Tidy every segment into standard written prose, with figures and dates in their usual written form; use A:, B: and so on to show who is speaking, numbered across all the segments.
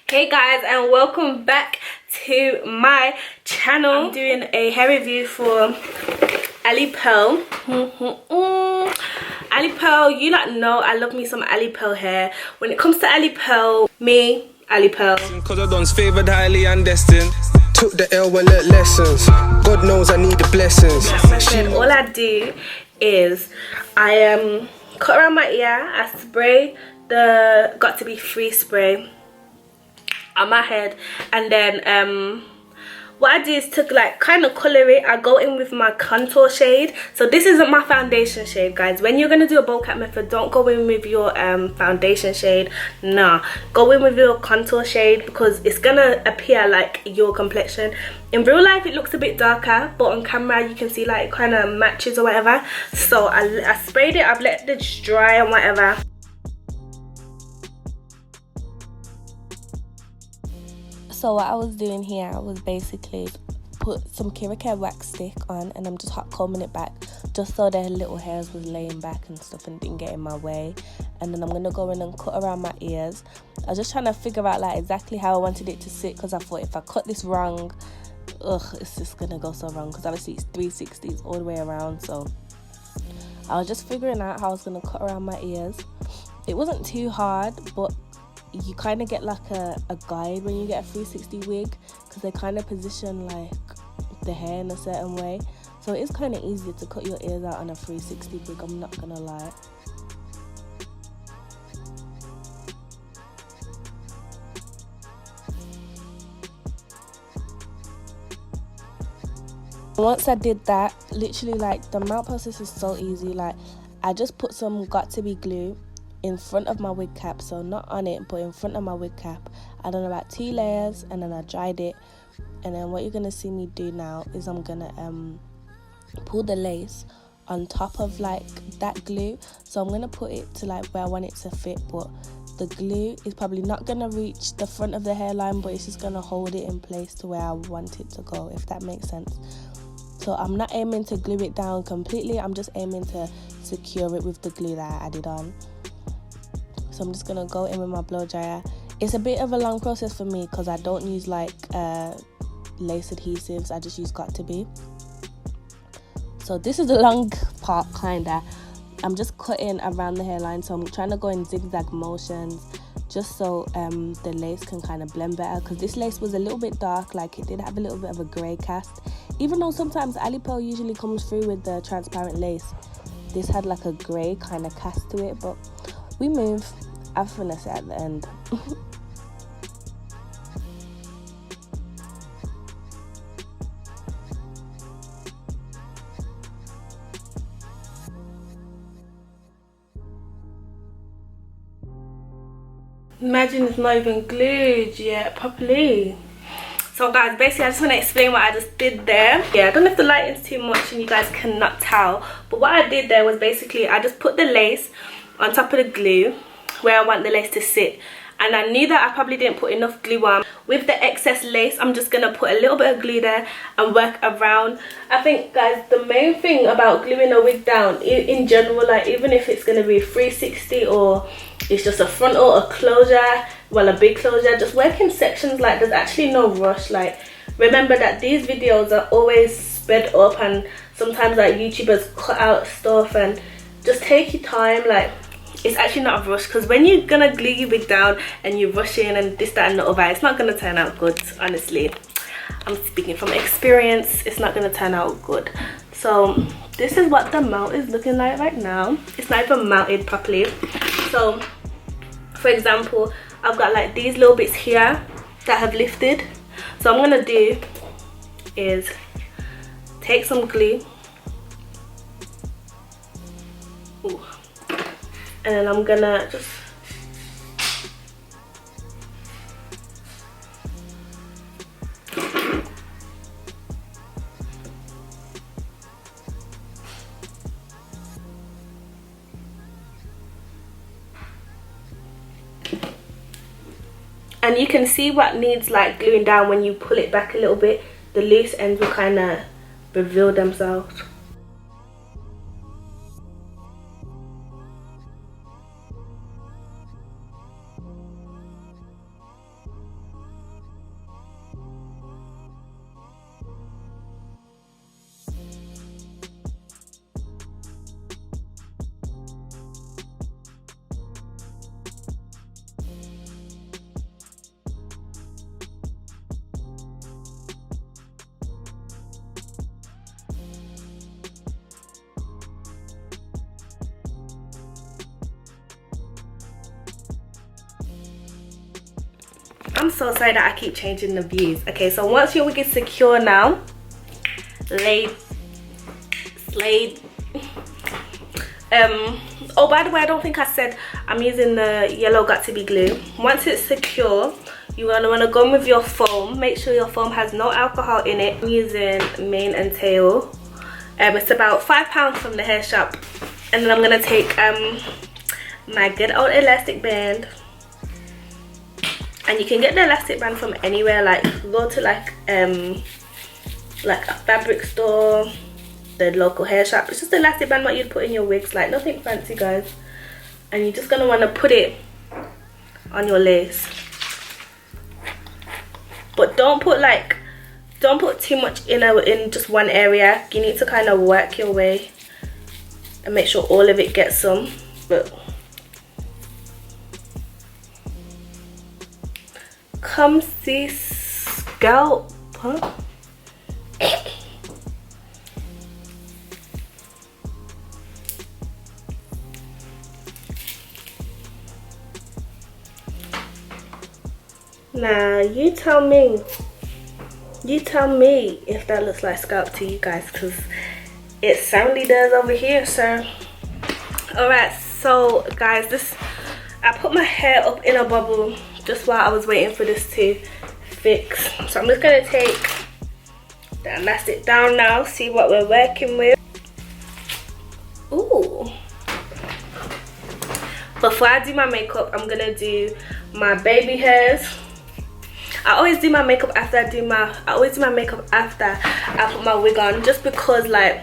A: Hey guys, and welcome back to my channel. I'm doing a hair review for Alipearl. Alipearl, you lot know I love me some Alipearl hair. When it comes to Alipearl, me, Alipearl.
B: Cause I done's favoured highly and destined. Took the L and learnt lessons. God knows I need the blessings.
A: Then all I do is I cut around my ear. I spray the Got To Be Free spray on my head, and then what I do is to like kind of color it. I go in with my contour shade. So this isn't my foundation shade, guys. When you're gonna do a bowl cut method, don't go in with your foundation shade. Nah, go in with your contour shade because it's gonna appear like your complexion. In real life it looks a bit darker, but on camera you can see like it kind of matches or whatever. So I sprayed it, I've let it dry and whatever. So what I was doing here was basically put some Kira Care wax stick on, and I'm just hot combing it back just so the little hairs was laying back and stuff and didn't get in my way. And then I'm gonna go in and cut around my ears. I was just trying to figure out like exactly how I wanted it to sit, because I thought if I cut this wrong, it's just gonna go so wrong, because obviously it's 360s all the way around. So I was just figuring out how I was gonna cut around my ears. It wasn't too hard, but you kind of get like a guide when you get a 360 wig, because they kind of position like the hair in a certain way. So it is kind of easier to cut your ears out on a 360 wig, I'm not gonna lie. Once I did that, literally like the mount process is so easy. Like I just put some Got To Be glue in front of my wig cap, so not on it but in front of my wig cap. I done about 2 layers and then I dried it. And then what you're gonna see me do now is I'm gonna pull the lace on top of like that glue. So I'm gonna put it to like where I want it to fit, but the glue is probably not gonna reach the front of the hairline, but it's just gonna hold it in place to where I want it to go, if that makes sense. So I'm not aiming to glue it down completely, I'm just aiming to secure it with the glue that I added on. So I'm just gonna go in with my blow dryer. It's a bit of a long process for me because I don't use like lace adhesives, I just use Got To Be. So this is the long part kinda. I'm just cutting around the hairline, so I'm trying to go in zigzag motions just so the lace can kind of blend better, because this lace was a little bit dark, like it did have a little bit of a grey cast. Even though sometimes Alipearl usually comes through with the transparent lace, this had like a grey kind of cast to it, but we move. I'll finesse it at the end. Imagine it's not even glued yet properly. So guys, basically I just want to explain what I just did there. Yeah, I don't know if the lighting's too much and you guys cannot tell, but what I did there was basically I just put the lace on top of the glue where I want the lace to sit, and I knew that I probably didn't put enough glue on. With the excess lace, I'm just gonna put a little bit of glue there and work around. I think guys, the main thing about gluing a wig down in general, like even if it's gonna be 360 or it's just a frontal or a closure, well, a big closure, just work in sections. Like there's actually no rush. Like remember that these videos are always sped up, and sometimes like YouTubers cut out stuff, and just take your time. Like it's actually not a rush, because when you're gonna glue your wig down and you're rushing and this, that and the other, it's not gonna turn out good. Honestly, I'm speaking from experience, it's not gonna turn out good. So this is what the mount is looking like right now. It's not even mounted properly. So for example, I've got like these little bits here that have lifted. So what I'm gonna do is take some glue. Ooh. And then I'm gonna just and you can see what needs like gluing down. When you pull it back a little bit, the loose ends will kind of reveal themselves. I'm so sorry that I keep changing the views. Okay, so once your wig is secure now, oh, by the way, I don't think I said I'm using the yellow got to be glue. Once it's secure, you're gonna want to go with your foam. Make sure your foam has no alcohol in it. I'm using mane and tail. It's about £5 from the hair shop. And then I'm gonna take my good old elastic band. And you can get the elastic band from anywhere. Like go to like a fabric store, the local hair shop. It's just the elastic band what you'd put in your wigs, like nothing fancy, guys. And you're just gonna want to put it on your lace, but don't put too much in just one area. You need to kind of work your way and make sure all of it gets some. But come see scalp, huh? Now you tell me if that looks like scalp to you guys, because it certainly does over here, sir. Alright, so guys, I put my hair up in a bubble just while I was waiting for this to fix. So I'm just gonna take the elastic down now, see what we're working with. Ooh. Before I do my makeup, I'm gonna do my baby hairs. I always do my makeup after I put my wig on, just because, like,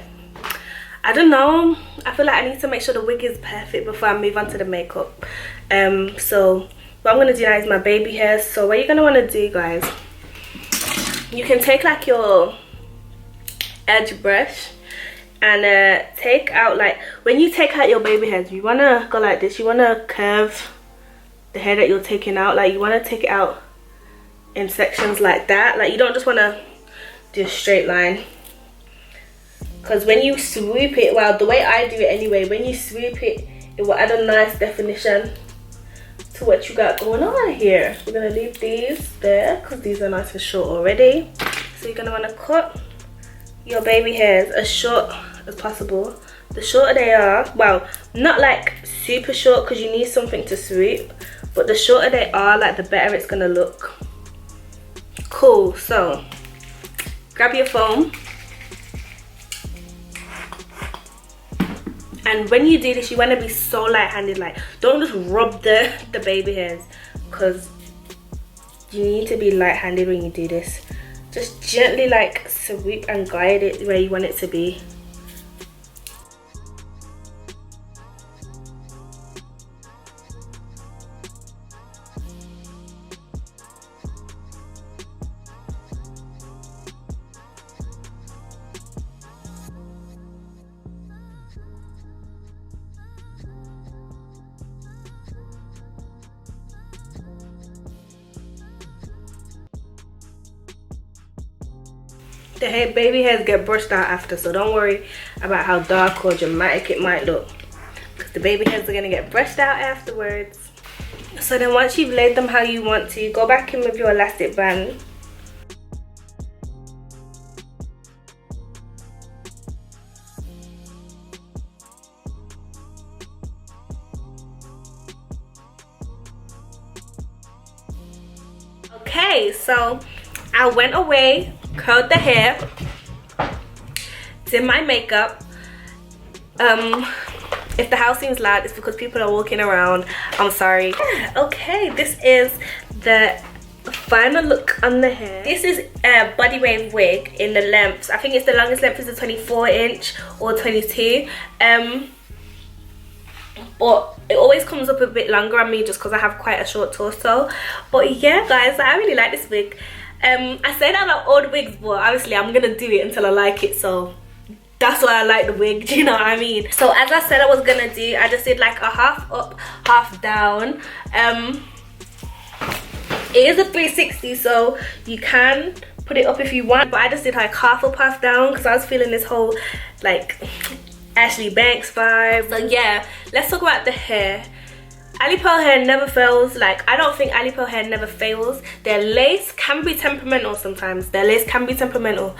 A: I don't know, I feel like I need to make sure the wig is perfect before I move on to the makeup. So what I'm gonna do now is my baby hairs. So what you're gonna want to do, guys, you can take like your edge brush and take out, like, when you take out your baby hairs, you want to go like this. You want to curve the hair that you're taking out. Like, you want to take it out in sections like that. Like, you don't just want to do a straight line, because when you swoop it, well, the way I do it anyway, when you swoop it, it will add a nice definition to what you got going on here. We're gonna leave these there because these are nice and short already. So you're gonna want to cut your baby hairs as short as possible. The shorter they are, well, not like super short because you need something to swoop, but the shorter they are, like, the better it's gonna look. Cool. So grab your foam, and when you do this, you want to be so light-handed. Like, don't just rub the baby hairs, because you need to be light-handed when you do this. Just gently, like, swoop and guide it where you want it to be. The baby hairs get brushed out after, so don't worry about how dark or dramatic it might look, because the baby hairs are going to get brushed out afterwards. So then once you've laid them how you want to, go back in with your elastic band. Okay, so I went away, curled the hair, did my makeup. If the house seems loud, it's because people are walking around. I'm sorry. Okay, this is the final look on the hair. This is a body wave wig in the lengths. I think it's the longest length is a 24-inch or 22. But it always comes up a bit longer on me just because I have quite a short torso. But yeah, guys, I really like this wig. I say that about old wigs, but obviously I'm gonna do it until I like it, so that's why I like the wig, do you know what I mean? So as I said I was gonna do, I just did like a half up, half down. It is a 360, so you can put it up if you want, but I just did like half up, half down, because I was feeling this whole like Ashley Banks vibe. So yeah, let's talk about the hair. Alipearl hair never fails. Like, I don't think Alipearl hair never fails. Their lace can be temperamental sometimes. Their lace can be temperamental.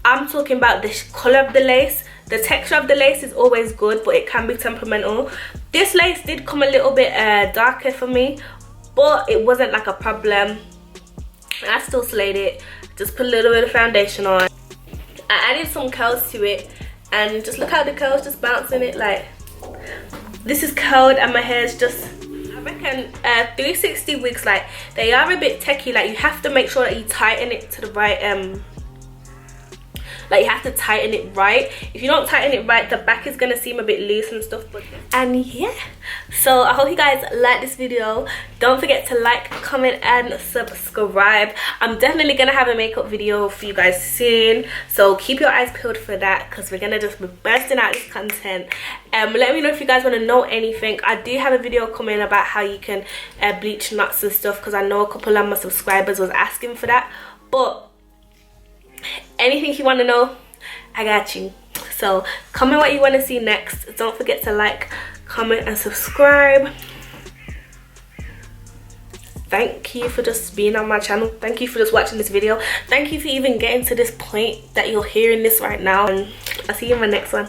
A: I'm talking about the colour of the lace. The texture of the lace is always good, but it can be temperamental. This lace did come a little bit darker for me, but it wasn't like a problem. I still slayed it. Just put a little bit of foundation on. I added some curls to it, and just look how the curls just bounce in it. Like, this is curled and my hair is just, I reckon 360 wigs, like, they are a bit techie. Like, you have to make sure that you tighten it to the right like, you have to tighten it right. If you don't tighten it right, the back is gonna seem a bit loose and stuff. And yeah, so I hope you guys like this video. Don't forget to like, comment and subscribe. I'm definitely gonna have a makeup video for you guys soon, so keep your eyes peeled for that, because we're gonna just be bursting out this content. Let me know if you guys want to know anything. I do have a video coming about how you can bleach knots and stuff, because I know a couple of my subscribers was asking for that. But anything you want to know, I got you. So comment what you want to see next. Don't forget to like, comment and subscribe. Thank you for just being on my channel. Thank you for just watching this video. Thank you for even getting to this point that you're hearing this right now, and I'll see you in my next one.